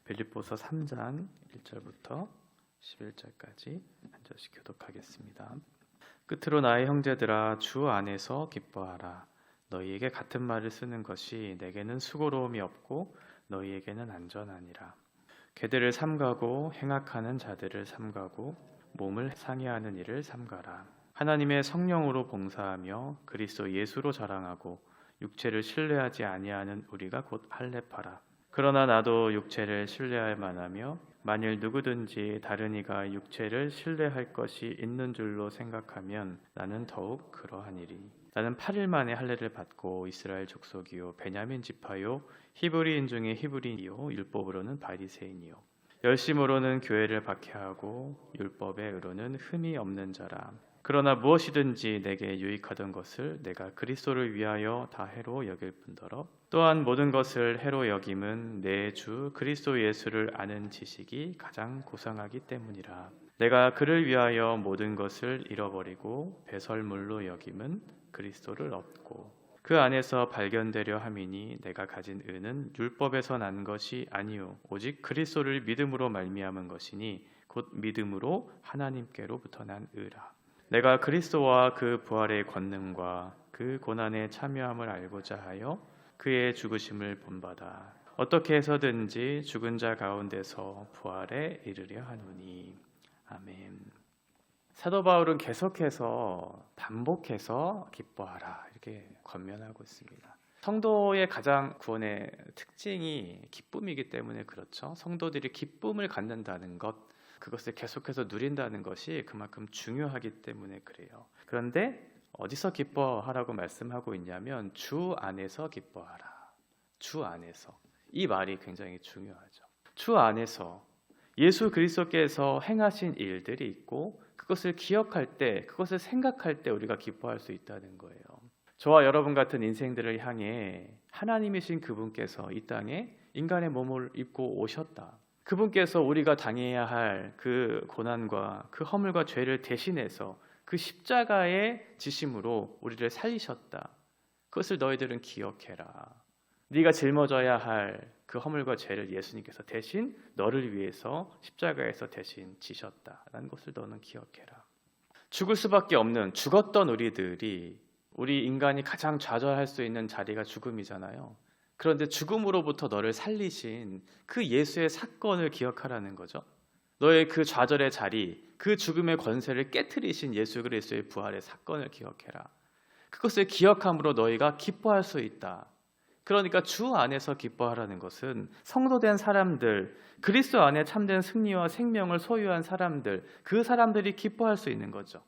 빌립보서 3장 1절부터 11절까지 한 절씩 교독하겠습니다. 끝으로 나의 형제들아, 주 안에서 기뻐하라. 너희에게 같은 말을 쓰는 것이 내게는 수고로움이 없고 너희에게는 안전하니라. 궤대를 삼가고 행악하는 자들을 삼가고 몸을 상해하는 일을 삼가라. 하나님의 성령으로 봉사하며 그리스도 예수로 자랑하고 육체를 신뢰하지 아니하는 우리가 곧 할례파라. 그러나 나도 육체를 신뢰할 만하며 만일 누구든지 다른 이가 육체를 신뢰할 것이 있는 줄로 생각하면 나는 더욱 그러하니리. 나는 8일 만에 할례를 받고 이스라엘 족속이요 베냐민 지파요 히브리인 중에 히브리이요 율법으로는 바리새인이요 열심으로는 교회를 박해하고 율법의 의로는 흠이 없는 자라. 그러나 무엇이든지 내게 유익하던 것을 내가 그리스도를 위하여 다 해로 여길 뿐더러 또한 모든 것을 해로 여김은 내 주 그리스도 예수를 아는 지식이 가장 고상하기 때문이라. 내가 그를 위하여 모든 것을 잃어버리고 배설물로 여김은 그리스도를 얻고 그 안에서 발견되려 함이니 내가 가진 의는 율법에서 난 것이 아니요 오직 그리스도를 믿음으로 말미암은 것이니 곧 믿음으로 하나님께로부터 난 의라. 내가 그리스도와 그 부활의 권능과 그 고난에 참여함을 알고자 하여 그의 죽으심을 본받아 어떻게 해서든지 죽은 자 가운데서 부활에 이르려 하노니. 아멘. 사도 바울은 계속해서 반복해서 기뻐하라 이렇게 권면하고 있습니다. 성도의 가장 구원의 특징이 기쁨이기 때문에 그렇죠. 성도들이 기쁨을 갖는다는 것, 그것을 계속해서 누린다는 것이 그만큼 중요하기 때문에 그래요. 그런데 어디서 기뻐하라고 말씀하고 있냐면 주 안에서 기뻐하라. 주 안에서. 이 말이 굉장히 중요하죠. 주 안에서 예수 그리스도께서 행하신 일들이 있고 그것을 기억할 때, 그것을 생각할 때 우리가 기뻐할 수 있다는 거예요. 저와 여러분 같은 인생들을 향해 하나님이신 그분께서 이 땅에 인간의 몸을 입고 오셨다. 그분께서 우리가 당해야 할 그 고난과 그 허물과 죄를 대신해서 그 십자가의 지심으로 우리를 살리셨다. 그것을 너희들은 기억해라. 네가 짊어져야 할 그 허물과 죄를 예수님께서 대신 너를 위해서 십자가에서 대신 지셨다라는 것을 너는 기억해라. 죽을 수밖에 없는 죽었던 우리들이 우리 인간이 가장 좌절할 수 있는 자리가 죽음이잖아요. 그런데 죽음으로부터 너를 살리신 그 예수의 사건을 기억하라는 거죠. 너의 그 좌절의 자리, 그 죽음의 권세를 깨트리신 예수 그리스도의 부활의 사건을 기억해라. 그것을 기억함으로 너희가 기뻐할 수 있다. 그러니까 주 안에서 기뻐하라는 것은 성도된 사람들, 그리스도 안에 참된 승리와 생명을 소유한 사람들, 그 사람들이 기뻐할 수 있는 거죠.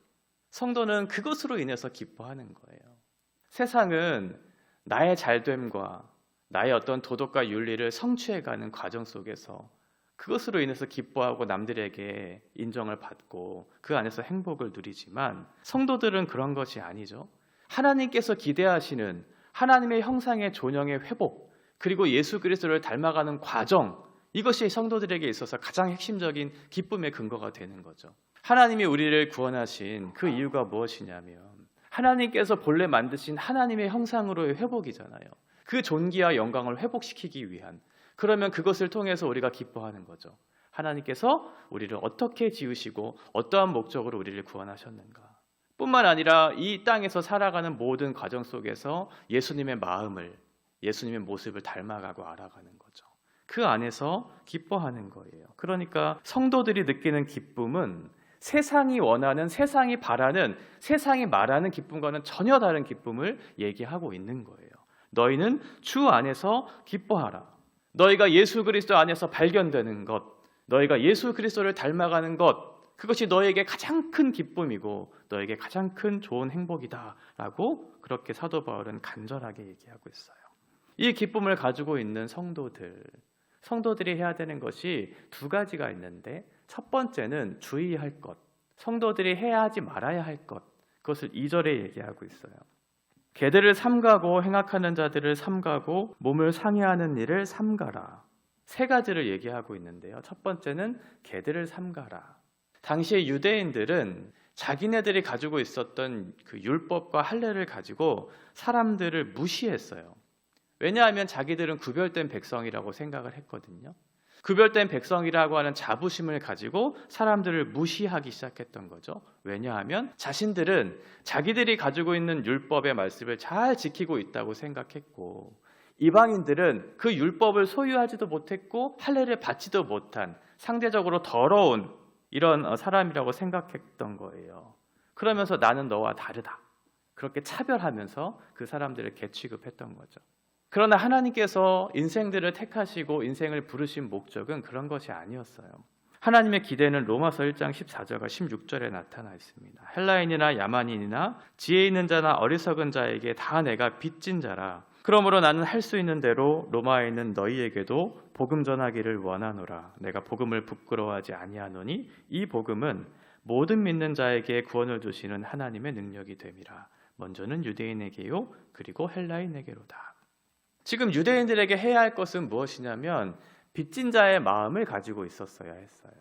성도는 그것으로 인해서 기뻐하는 거예요. 세상은 나의 잘됨과 나의 어떤 도덕과 윤리를 성취해가는 과정 속에서 그것으로 인해서 기뻐하고 남들에게 인정을 받고 그 안에서 행복을 누리지만 성도들은 그런 것이 아니죠. 하나님께서 기대하시는 하나님의 형상의 존영의 회복, 그리고 예수 그리스도를 닮아가는 과정, 이것이 성도들에게 있어서 가장 핵심적인 기쁨의 근거가 되는 거죠. 하나님이 우리를 구원하신 그 이유가 무엇이냐면 하나님께서 본래 만드신 하나님의 형상으로의 회복이잖아요. 그 존귀와 영광을 회복시키기 위한, 그러면 그것을 통해서 우리가 기뻐하는 거죠. 하나님께서 우리를 어떻게 지으시고 어떠한 목적으로 우리를 구원하셨는가. 뿐만 아니라 이 땅에서 살아가는 모든 과정 속에서 예수님의 마음을, 예수님의 모습을 닮아가고 알아가는 거죠. 그 안에서 기뻐하는 거예요. 그러니까 성도들이 느끼는 기쁨은 세상이 원하는, 세상이 바라는, 세상이 말하는 기쁨과는 전혀 다른 기쁨을 얘기하고 있는 거예요. 너희는 주 안에서 기뻐하라. 너희가 예수 그리스도 안에서 발견되는 것, 너희가 예수 그리스도를 닮아가는 것, 그것이 너에게 가장 큰 기쁨이고 너에게 가장 큰 좋은 행복이다라고 그렇게 사도 바울은 간절하게 얘기하고 있어요. 이 기쁨을 가지고 있는 성도들이 해야 되는 것이 두 가지가 있는데, 첫 번째는 주의할 것, 성도들이 해야 하지 말아야 할 것, 그것을 2절에 얘기하고 있어요. 궤대를 삼가고 행악하는 자들을 삼가고 몸을 상해하는 일을 삼가라. 세 가지를 얘기하고 있는데요. 첫 번째는 궤대를 삼가라. 당시의 유대인들은 자기네들이 가지고 있었던 그 율법과 할례를 가지고 사람들을 무시했어요. 왜냐하면 자기들은 구별된 백성이라고 생각을 했거든요. 구별된 백성이라고 하는 자부심을 가지고 사람들을 무시하기 시작했던 거죠. 왜냐하면 자신들은 자기들이 가지고 있는 율법의 말씀을 잘 지키고 있다고 생각했고, 이방인들은 그 율법을 소유하지도 못했고 할례를 받지도 못한 상대적으로 더러운 이런 사람이라고 생각했던 거예요. 그러면서 나는 너와 다르다, 그렇게 차별하면서 그 사람들을 개취급했던 거죠. 그러나 하나님께서 인생들을 택하시고 인생을 부르신 목적은 그런 것이 아니었어요. 하나님의 기대는 로마서 1장 14절과 16절에 나타나 있습니다. 헬라인이나 야만인이나 지혜 있는 자나 어리석은 자에게 다 내가 빚진 자라. 그러므로 나는 할 수 있는 대로 로마에 있는 너희에게도 복음 전하기를 원하노라. 내가 복음을 부끄러워하지 아니하노니 이 복음은 모든 믿는 자에게 구원을 주시는 하나님의 능력이 됨이라. 먼저는 유대인에게요, 그리고 헬라인에게로다. 지금 유대인들에게 해야 할 것은 무엇이냐면 빚진 자의 마음을 가지고 있었어야 했어요.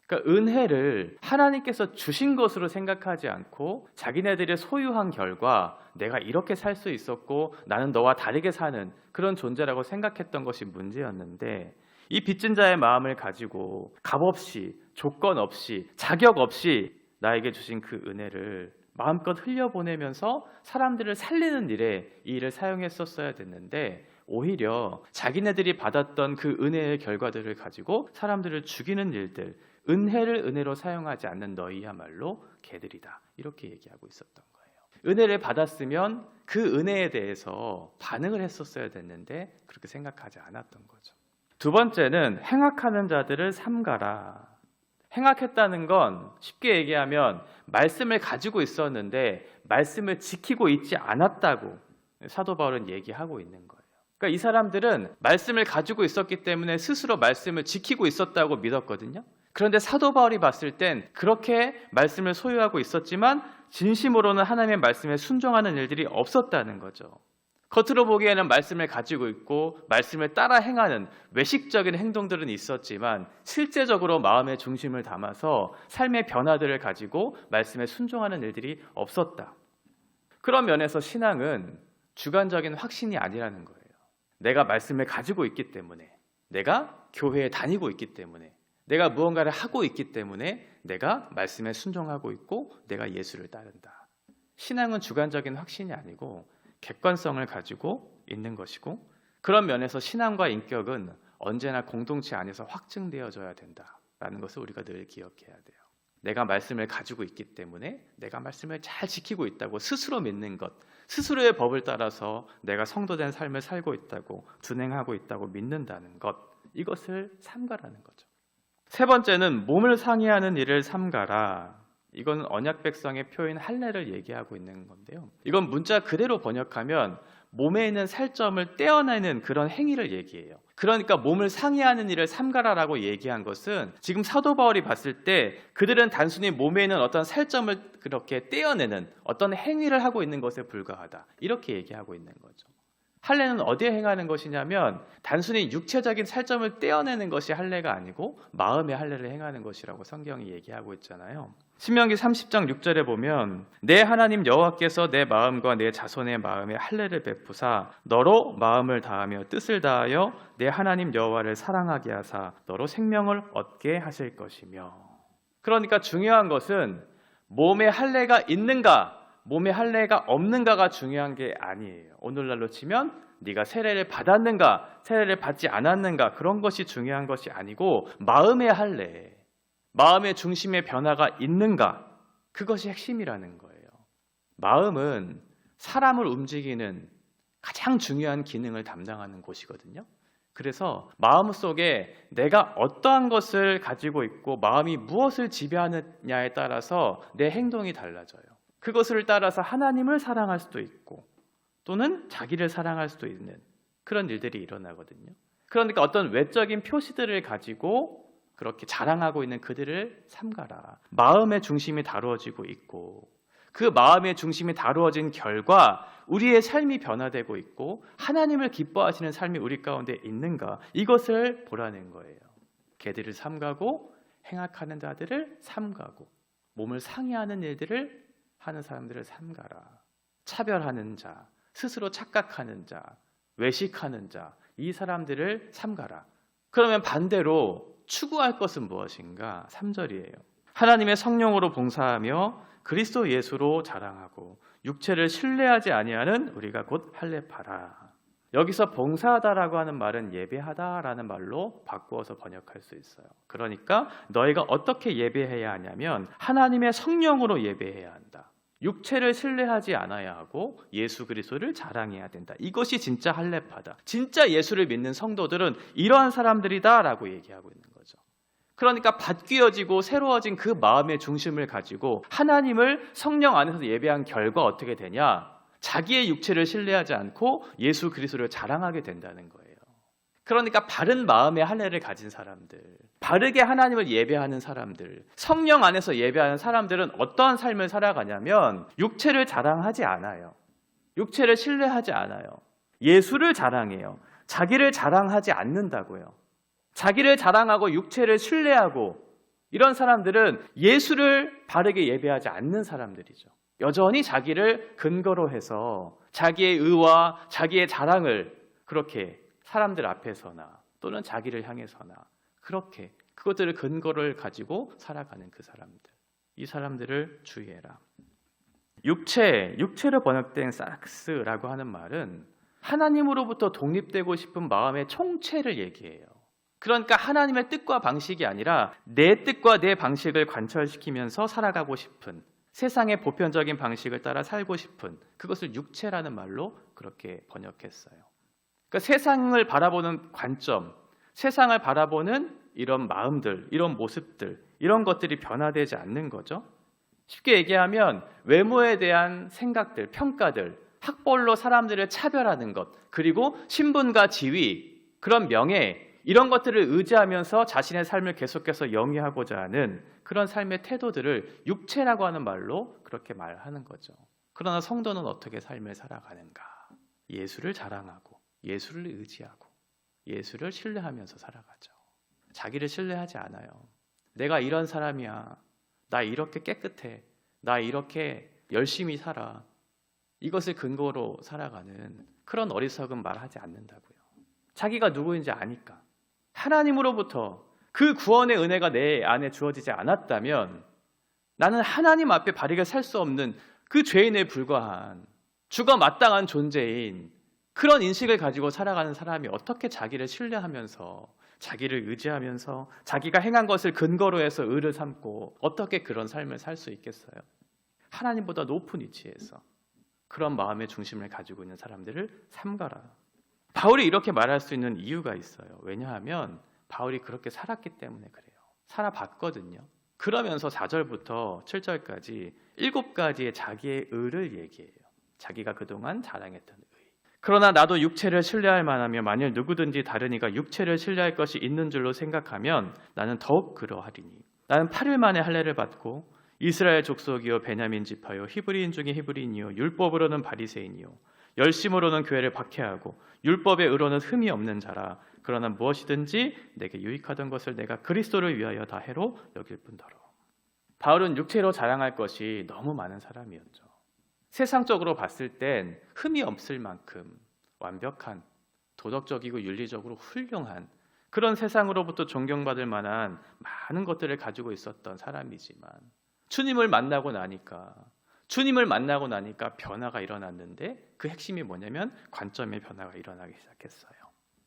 그러니까 은혜를 하나님께서 주신 것으로 생각하지 않고 자기네들의 소유한 결과 내가 이렇게 살 수 있었고 나는 너와 다르게 사는 그런 존재라고 생각했던 것이 문제였는데, 이 빚진 자의 마음을 가지고 값없이, 조건 없이, 자격 없이 나에게 주신 그 은혜를 마음껏 흘려보내면서 사람들을 살리는 일에 이 일을 사용했었어야 됐는데, 오히려 자기네들이 받았던 그 은혜의 결과들을 가지고 사람들을 죽이는 일들, 은혜를 은혜로 사용하지 않는 너희야말로 개들이다, 이렇게 얘기하고 있었던 거예요. 은혜를 받았으면 그 은혜에 대해서 반응을 했었어야 됐는데 그렇게 생각하지 않았던 거죠. 두 번째는 행악하는 자들을 삼가라. 행악했다는 건 쉽게 얘기하면 말씀을 가지고 있었는데 말씀을 지키고 있지 않았다고 사도 바울은 얘기하고 있는 거예요. 그러니까 이 사람들은 말씀을 가지고 있었기 때문에 스스로 말씀을 지키고 있었다고 믿었거든요. 그런데 사도 바울이 봤을 땐 그렇게 말씀을 소유하고 있었지만 진심으로는 하나님의 말씀에 순종하는 일들이 없었다는 거죠. 겉으로 보기에는 말씀을 가지고 있고 말씀을 따라 행하는 외식적인 행동들은 있었지만 실제적으로 마음의 중심을 담아서 삶의 변화들을 가지고 말씀에 순종하는 일들이 없었다. 그런 면에서 신앙은 주관적인 확신이 아니라는 거예요. 내가 말씀을 가지고 있기 때문에, 내가 교회에 다니고 있기 때문에, 내가 무언가를 하고 있기 때문에 내가 말씀에 순종하고 있고 내가 예수를 따른다. 신앙은 주관적인 확신이 아니고 객관성을 가지고 있는 것이고, 그런 면에서 신앙과 인격은 언제나 공동체 안에서 확증되어져야 된다라는 것을 우리가 늘 기억해야 돼요. 내가 말씀을 가지고 있기 때문에 내가 말씀을 잘 지키고 있다고 스스로 믿는 것, 스스로의 법을 따라서 내가 성도된 삶을 살고 있다고, 준행하고 있다고 믿는다는 것, 이것을 삼가라는 거죠. 세 번째는 몸을 상해하는 일을 삼가라. 이건 언약 백성의 표인 할례를 얘기하고 있는 건데요. 이건 문자 그대로 번역하면 몸에 있는 살점을 떼어내는 그런 행위를 얘기해요. 그러니까 몸을 상해하는 일을 삼가라라고 얘기한 것은 지금 사도 바울이 봤을 때 그들은 단순히 몸에 있는 어떤 살점을 그렇게 떼어내는 어떤 행위를 하고 있는 것에 불과하다, 이렇게 얘기하고 있는 거죠. 할례는 어디에 행하는 것이냐면 단순히 육체적인 살점을 떼어내는 것이 할례가 아니고 마음의 할례를 행하는 것이라고 성경이 얘기하고 있잖아요. 신명기 30장 6절에 보면 내 하나님 여호와께서 내 마음과 내 자손의 마음에 할례를 베푸사 너로 마음을 다하며 뜻을 다하여 내 하나님 여호와를 사랑하게 하사 너로 생명을 얻게 하실 것이며. 그러니까 중요한 것은 몸에 할례가 있는가 몸에 할례가 없는가가 중요한 게 아니에요. 오늘날로 치면 네가 세례를 받았는가 세례를 받지 않았는가 그런 것이 중요한 것이 아니고 마음의 할례, 마음의 중심의 변화가 있는가, 그것이 핵심이라는 거예요. 마음은 사람을 움직이는 가장 중요한 기능을 담당하는 곳이거든요. 그래서 마음속에 내가 어떠한 것을 가지고 있고 마음이 무엇을 지배하느냐에 따라서 내 행동이 달라져요. 그것을 따라서 하나님을 사랑할 수도 있고 또는 자기를 사랑할 수도 있는 그런 일들이 일어나거든요. 그러니까 어떤 외적인 표시들을 가지고 그렇게 자랑하고 있는 그들을 삼가라. 마음의 중심이 다루어지고 있고 그 마음의 중심이 다루어진 결과 우리의 삶이 변화되고 있고 하나님을 기뻐하시는 삶이 우리 가운데 있는가, 이것을 보라는 거예요. 개들을 삼가고 행악하는 자들을 삼가고 몸을 상해하는 일들을 하는 사람들을 삼가라. 차별하는 자, 스스로 착각하는 자, 외식하는 자, 이 사람들을 삼가라. 그러면 반대로 추구할 것은 무엇인가? 3절이에요. 하나님의 성령으로 봉사하며 그리스도 예수로 자랑하고 육체를 신뢰하지 아니하는 우리가 곧 할례파라. 여기서 봉사하다라고 하는 말은 예배하다라는 말로 바꾸어서 번역할 수 있어요. 그러니까 너희가 어떻게 예배해야 하냐면 하나님의 성령으로 예배해야 한다. 육체를 신뢰하지 않아야 하고 예수 그리스도를 자랑해야 된다. 이것이 진짜 할례파다. 진짜 예수를 믿는 성도들은 이러한 사람들이다라고 얘기하고 있는 거죠. 그러니까 바뀌어지고 새로워진 그 마음의 중심을 가지고 하나님을 성령 안에서 예배한 결과 어떻게 되냐? 자기의 육체를 신뢰하지 않고 예수 그리스도를 자랑하게 된다는 거예요. 그러니까 바른 마음의 할례를 가진 사람들, 바르게 하나님을 예배하는 사람들, 성령 안에서 예배하는 사람들은 어떠한 삶을 살아가냐면 육체를 자랑하지 않아요. 육체를 신뢰하지 않아요. 예수를 자랑해요. 자기를 자랑하지 않는다고요. 자기를 자랑하고 육체를 신뢰하고 이런 사람들은 예수를 바르게 예배하지 않는 사람들이죠. 여전히 자기를 근거로 해서 자기의 의와 자기의 자랑을 그렇게 사람들 앞에서나 또는 자기를 향해서나 그렇게 그것들을 근거를 가지고 살아가는 그 사람들. 이 사람들을 주의해라. 육체로 번역된 사락스라고 하는 말은 하나님으로부터 독립되고 싶은 마음의 총체를 얘기해요. 그러니까 하나님의 뜻과 방식이 아니라 내 뜻과 내 방식을 관철시키면서 살아가고 싶은 세상의 보편적인 방식을 따라 살고 싶은 그것을 육체라는 말로 그렇게 번역했어요. 그러니까 세상을 바라보는 관점, 세상을 바라보는 이런 마음들, 이런 모습들, 이런 것들이 변화되지 않는 거죠. 쉽게 얘기하면 외모에 대한 생각들, 평가들, 학벌로 사람들을 차별하는 것, 그리고 신분과 지위, 그런 명예, 이런 것들을 의지하면서 자신의 삶을 계속해서 영위하고자 하는 그런 삶의 태도들을 육체라고 하는 말로 그렇게 말하는 거죠. 그러나 성도는 어떻게 삶을 살아가는가? 예수를 자랑하고 예수를 의지하고 예수를 신뢰하면서 살아가죠. 자기를 신뢰하지 않아요. 내가 이런 사람이야. 나 이렇게 깨끗해. 나 이렇게 열심히 살아. 이것을 근거로 살아가는 그런 어리석은 말하지 않는다고요. 자기가 누구인지 아니까. 하나님으로부터 그 구원의 은혜가 내 안에 주어지지 않았다면 나는 하나님 앞에 바르게 살 수 없는 그 죄인에 불과한 죽어 마땅한 존재인 그런 인식을 가지고 살아가는 사람이 어떻게 자기를 신뢰하면서 자기를 의지하면서 자기가 행한 것을 근거로 해서 의를 삼고 어떻게 그런 삶을 살 수 있겠어요? 하나님보다 높은 위치에서 그런 마음의 중심을 가지고 있는 사람들을 삼가라. 바울이 이렇게 말할 수 있는 이유가 있어요. 왜냐하면 바울이 그렇게 살았기 때문에 그래요. 살아봤거든요. 그러면서 4절부터 7절까지 7가지의 자기의 의를 얘기해요. 자기가 그동안 자랑했던 의. 그러나 나도 육체를 신뢰할 만하며 만일 누구든지 다른 이가 육체를 신뢰할 것이 있는 줄로 생각하면 나는 더욱 그러하리니 나는 8일 만에 할례를 받고 이스라엘 족속이요 베냐민 지파요 히브리인 중에 히브리인이요 율법으로는 바리새인이요 열심으로는 교회를 박해하고 율법의 의로는 흠이 없는 자라. 그러나 무엇이든지 내게 유익하던 것을 내가 그리스도를 위하여 다 해로 여길 뿐더러. 바울은 육체로 자랑할 것이 너무 많은 사람이었죠. 세상적으로 봤을 땐 흠이 없을 만큼 완벽한 도덕적이고 윤리적으로 훌륭한 그런 세상으로부터 존경받을 만한 많은 것들을 가지고 있었던 사람이지만 주님을 만나고 나니까 변화가 일어났는데 그 핵심이 뭐냐면 관점의 변화가 일어나기 시작했어요.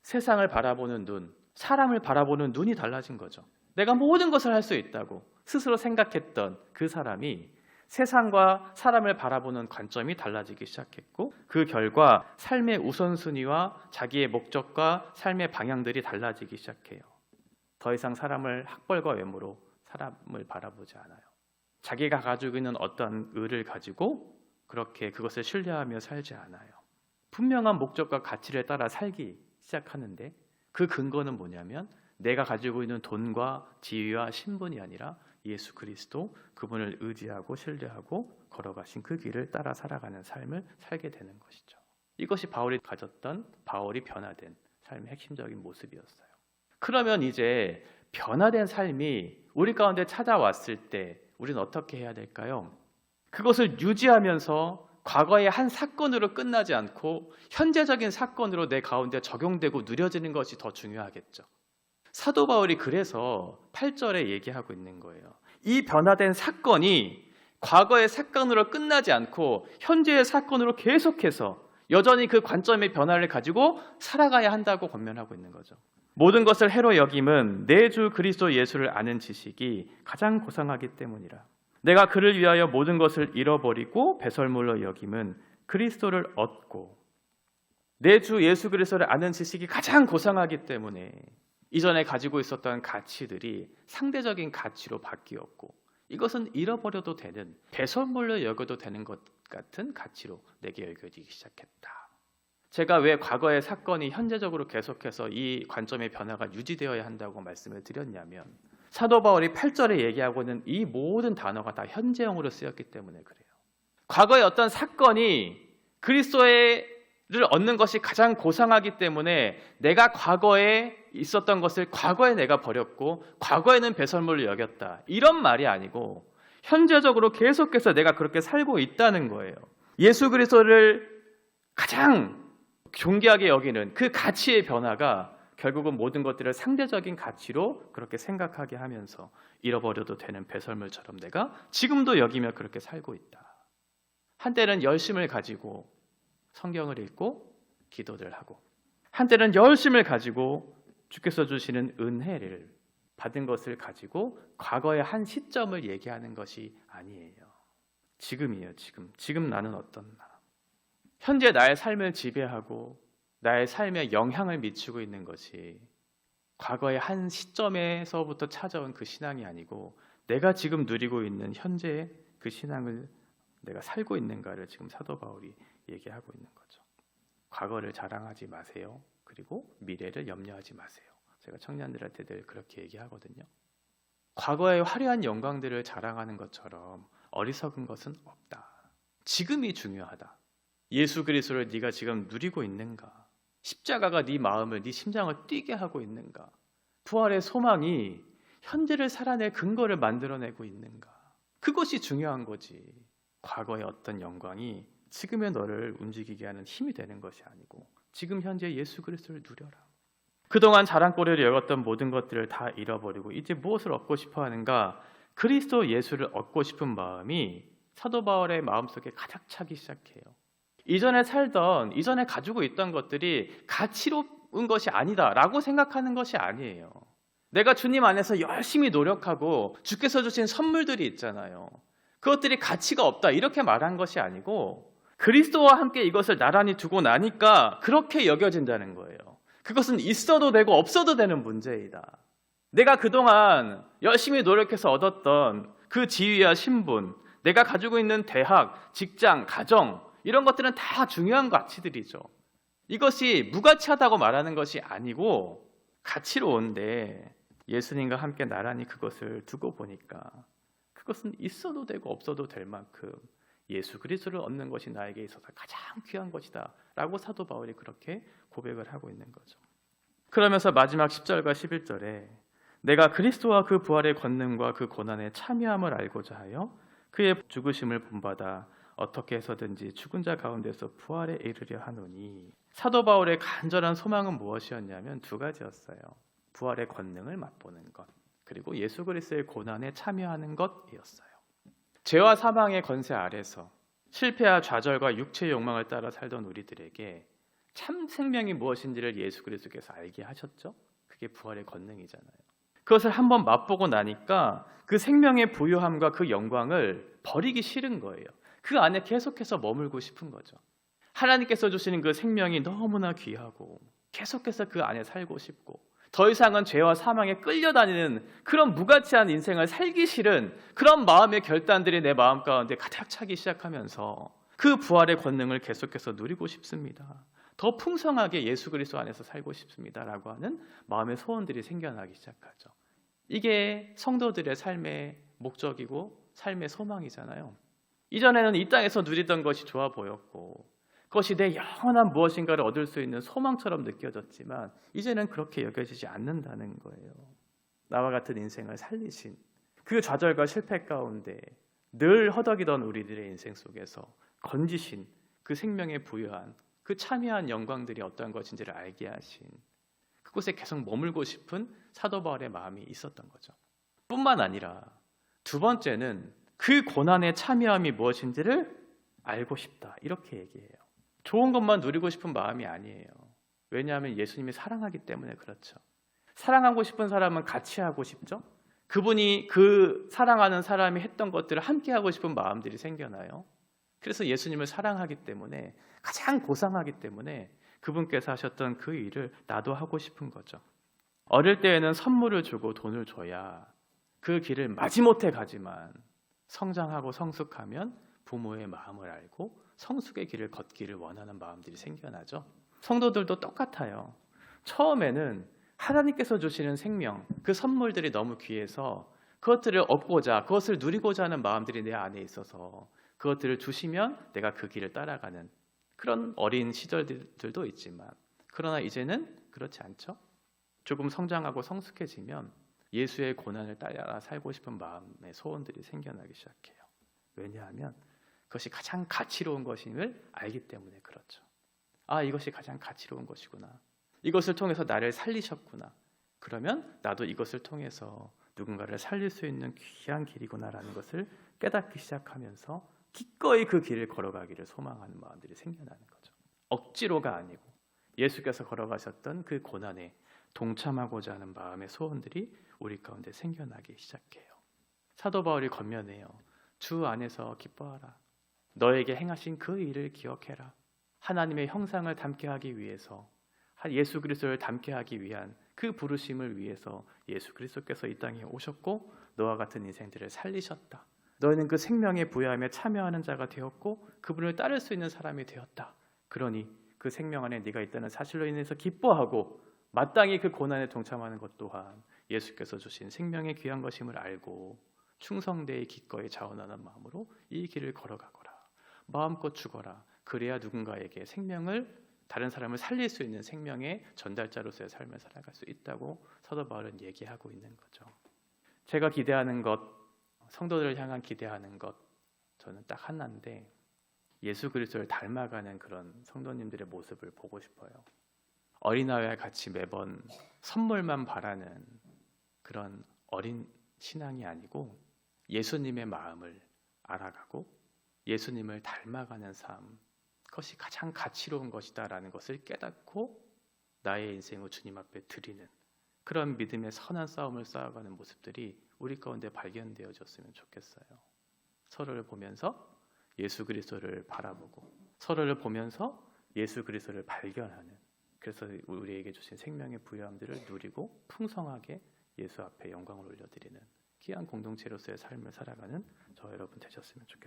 세상을 바라보는 눈, 사람을 바라보는 눈이 달라진 거죠. 내가 모든 것을 할 수 있다고 스스로 생각했던 그 사람이 세상과 사람을 바라보는 관점이 달라지기 시작했고 그 결과 삶의 우선순위와 자기의 목적과 삶의 방향들이 달라지기 시작해요. 더 이상 사람을 학벌과 외모로 사람을 바라보지 않아요. 자기가 가지고 있는 어떤 의를 가지고 그렇게 그것을 신뢰하며 살지 않아요. 분명한 목적과 가치를 따라 살기 시작하는데 그 근거는 뭐냐면 내가 가지고 있는 돈과 지위와 신분이 아니라 예수 그리스도 그분을 의지하고 신뢰하고 걸어가신 그 길을 따라 살아가는 삶을 살게 되는 것이죠. 이것이 바울이 가졌던 바울이 변화된 삶의 핵심적인 모습이었어요. 그러면 이제 변화된 삶이 우리 가운데 찾아왔을 때 우리는 어떻게 해야 될까요? 그것을 유지하면서 과거의 한 사건으로 끝나지 않고 현재적인 사건으로 내 가운데 적용되고 누려지는 것이 더 중요하겠죠. 사도 바울이 그래서 8절에 얘기하고 있는 거예요. 이 변화된 사건이 과거의 사건으로 끝나지 않고 현재의 사건으로 계속해서 여전히 그 관점의 변화를 가지고 살아가야 한다고 권면하고 있는 거죠. 모든 것을 해로 여김은 내 주 그리스도 예수를 아는 지식이 가장 고상하기 때문이라. 내가 그를 위하여 모든 것을 잃어버리고 배설물로 여김은 그리스도를 얻고, 내 주 예수 그리스도를 아는 지식이 가장 고상하기 때문에 이전에 가지고 있었던 가치들이 상대적인 가치로 바뀌었고, 이것은 잃어버려도 되는, 배설물로 여겨도 되는 것 같은 가치로 내게 여겨지기 시작했다. 제가 왜 과거의 사건이 현재적으로 계속해서 이 관점의 변화가 유지되어야 한다고 말씀을 드렸냐면, 사도 바울이 8절에 얘기하고 있는 이 모든 단어가 다 현재형으로 쓰였기 때문에 그래요. 과거의 어떤 사건이 그리스도를 얻는 것이 가장 고상하기 때문에 내가 과거에 있었던 것을 과거에 내가 버렸고 과거에는 배설물로 여겼다, 이런 말이 아니고 현재적으로 계속해서 내가 그렇게 살고 있다는 거예요. 예수 그리스도를 가장 존귀하게 여기는 그 가치의 변화가 결국은 모든 것들을 상대적인 가치로 그렇게 생각하게 하면서 잃어버려도 되는 배설물처럼 내가 지금도 여기며 그렇게 살고 있다. 한때는 열심을 가지고 성경을 읽고 기도를 하고, 한때는 열심을 가지고 주께서 주시는 은혜를 받은 것을 가지고 과거의 한 시점을 얘기하는 것이 아니에요. 지금이에요. 지금 나는 어떤 나, 현재 나의 삶을 지배하고 나의 삶에 영향을 미치고 있는 것이 과거의 한 시점에서부터 찾아온 그 신앙이 아니고, 내가 지금 누리고 있는 현재의 그 신앙을 내가 살고 있는가를 지금 사도 바울이 얘기하고 있는 거죠. 과거를 자랑하지 마세요. 그리고 미래를 염려하지 마세요. 제가 청년들한테 늘 그렇게 얘기하거든요. 과거의 화려한 영광들을 자랑하는 것처럼 어리석은 것은 없다. 지금이 중요하다. 예수 그리스도를 네가 지금 누리고 있는가? 십자가가 네 마음을, 네 심장을 뛰게 하고 있는가? 부활의 소망이 현재를 살아낼 근거를 만들어내고 있는가? 그것이 중요한 거지. 과거의 어떤 영광이 지금의 너를 움직이게 하는 힘이 되는 것이 아니고, 지금 현재 예수 그리스도를 누려라. 그동안 자랑거리를 여겼던 모든 것들을 다 잃어버리고 이제 무엇을 얻고 싶어 하는가? 그리스도 예수를 얻고 싶은 마음이 사도 바울의 마음속에 가득 차기 시작해요. 이전에 가지고 있던 것들이 가치로운 것이 아니다라고 생각하는 것이 아니에요. 내가 주님 안에서 열심히 노력하고 주께서 주신 선물들이 있잖아요. 그것들이 가치가 없다 이렇게 말한 것이 아니고, 그리스도와 함께 이것을 나란히 두고 나니까 그렇게 여겨진다는 거예요. 그것은 있어도 되고 없어도 되는 문제이다. 내가 그동안 열심히 노력해서 얻었던 그 지위와 신분, 내가 가지고 있는 대학, 직장, 가정, 이런 것들은 다 중요한 가치들이죠. 이것이 무가치하다고 말하는 것이 아니고 가치로운데, 예수님과 함께 나란히 그것을 두고 보니까 그것은 있어도 되고 없어도 될 만큼 예수 그리스도를 얻는 것이 나에게 있어서 가장 귀한 것이다 라고 사도 바울이 그렇게 고백을 하고 있는 거죠. 그러면서 마지막 10절과 11절에 내가 그리스도와 그 부활의 권능과 그 고난에 참여함을 알고자 하여 그의 죽으심을 본받아 어떻게 해서든지 죽은 자 가운데서 부활에 이르려 하노니, 사도 바울의 간절한 소망은 무엇이었냐면 두 가지였어요. 부활의 권능을 맛보는 것, 그리고 예수 그리스도의 고난에 참여하는 것이었어요. 죄와 사망의 권세 아래서 실패와 좌절과 육체의 욕망을 따라 살던 우리들에게 참 생명이 무엇인지를 예수 그리스도께서 알게 하셨죠. 그게 부활의 권능이잖아요. 그것을 한번 맛보고 나니까 그 생명의 부유함과 그 영광을 버리기 싫은 거예요. 그 안에 계속해서 머물고 싶은 거죠. 하나님께서 주시는 그 생명이 너무나 귀하고 계속해서 그 안에 살고 싶고, 더 이상은 죄와 사망에 끌려다니는 그런 무가치한 인생을 살기 싫은 그런 마음의 결단들이 내 마음 가운데 가득 차기 시작하면서 그 부활의 권능을 계속해서 누리고 싶습니다. 더 풍성하게 예수 그리스도 안에서 살고 싶습니다라고 하는 마음의 소원들이 생겨나기 시작하죠. 이게 성도들의 삶의 목적이고 삶의 소망이잖아요. 이전에는 이 땅에서 누리던 것이 좋아 보였고 그것이 내 영원한 무엇인가를 얻을 수 있는 소망처럼 느껴졌지만 이제는 그렇게 여겨지지 않는다는 거예요. 나와 같은 인생을 살리신 그 좌절과 실패 가운데 늘 허덕이던 우리들의 인생 속에서 건지신 그 생명의 부유한 그 참여한 영광들이 어떠한 것인지를 알게 하신, 그곳에 계속 머물고 싶은 사도 바울의 마음이 있었던 거죠. 뿐만 아니라 두 번째는 그 고난에 참여함이 무엇인지를 알고 싶다, 이렇게 얘기해요. 좋은 것만 누리고 싶은 마음이 아니에요. 왜냐하면 예수님이 사랑하기 때문에 그렇죠. 사랑하고 싶은 사람은 같이 하고 싶죠. 그분이 그 사랑하는 사람이 했던 것들을 함께 하고 싶은 마음들이 생겨나요. 그래서 예수님을 사랑하기 때문에, 가장 고상하기 때문에 그분께서 하셨던 그 일을 나도 하고 싶은 거죠. 어릴 때에는 선물을 주고 돈을 줘야 그 길을 마지못해 가지만 성장하고 성숙하면 부모의 마음을 알고 성숙의 길을 걷기를 원하는 마음들이 생겨나죠. 성도들도 똑같아요. 처음에는 하나님께서 주시는 생명, 그 선물들이 너무 귀해서 그것들을 얻고자, 그것을 누리고자 하는 마음들이 내 안에 있어서 그것들을 주시면 내가 그 길을 따라가는 그런 어린 시절들도 있지만, 그러나 이제는 그렇지 않죠. 조금 성장하고 성숙해지면 예수의 고난을 따라 살고 싶은 마음의 소원들이 생겨나기 시작해요. 왜냐하면 그것이 가장 가치로운 것임을 알기 때문에 그렇죠. 아, 이것이 가장 가치로운 것이구나. 이것을 통해서 나를 살리셨구나. 그러면 나도 이것을 통해서 누군가를 살릴 수 있는 귀한 길이구나라는 것을 깨닫기 시작하면서 기꺼이 그 길을 걸어가기를 소망하는 마음들이 생겨나는 거죠. 억지로가 아니고 예수께서 걸어가셨던 그 고난에 동참하고자 하는 마음의 소원들이 우리 가운데 생겨나기 시작해요. 사도 바울이 권면해요. 주 안에서 기뻐하라. 너에게 행하신 그 일을 기억해라. 하나님의 형상을 담게 하기 위해서, 예수 그리스도를 담게 하기 위한 그 부르심을 위해서 예수 그리스도께서 이 땅에 오셨고 너와 같은 인생들을 살리셨다. 너희는 그 생명의 부여함에 참여하는 자가 되었고 그분을 따를 수 있는 사람이 되었다. 그러니 그 생명 안에 네가 있다는 사실로 인해서 기뻐하고 마땅히 그 고난에 동참하는 것 또한 예수께서 주신 생명의 귀한 것임을 알고 충성되이 기꺼이 자원하는 마음으로 이 길을 걸어가거라. 마음껏 죽어라. 그래야 누군가에게 생명을, 다른 사람을 살릴 수 있는 생명의 전달자로서의 삶을 살아갈 수 있다고 사도 바울은 얘기하고 있는 거죠. 제가 기대하는 것, 성도들을 향한 기대하는 것, 저는 딱 하나인데, 예수 그리스도를 닮아가는 그런 성도님들의 모습을 보고 싶어요. 어린아이와 같이 매번 선물만 바라는 그런 어린 신앙이 아니고 예수님의 마음을 알아가고 예수님을 닮아가는 삶, 그것이 가장 가치로운 것이다라는 것을 깨닫고 나의 인생을 주님 앞에 드리는 그런 믿음의 선한 싸움을 쌓아가는 모습들이 우리 가운데 발견되어졌으면 좋겠어요. 서로를 보면서 예수 그리스도를 바라보고 서로를 보면서 예수 그리스도를 발견하는, 그래서 우리에게 주신 생명의 부여함들을 누리고 풍성하게 예수 앞에 영광을 올려드리는 귀한 공동체로서의 삶을 살아가는 저 여러분 되셨으면 좋겠습니다.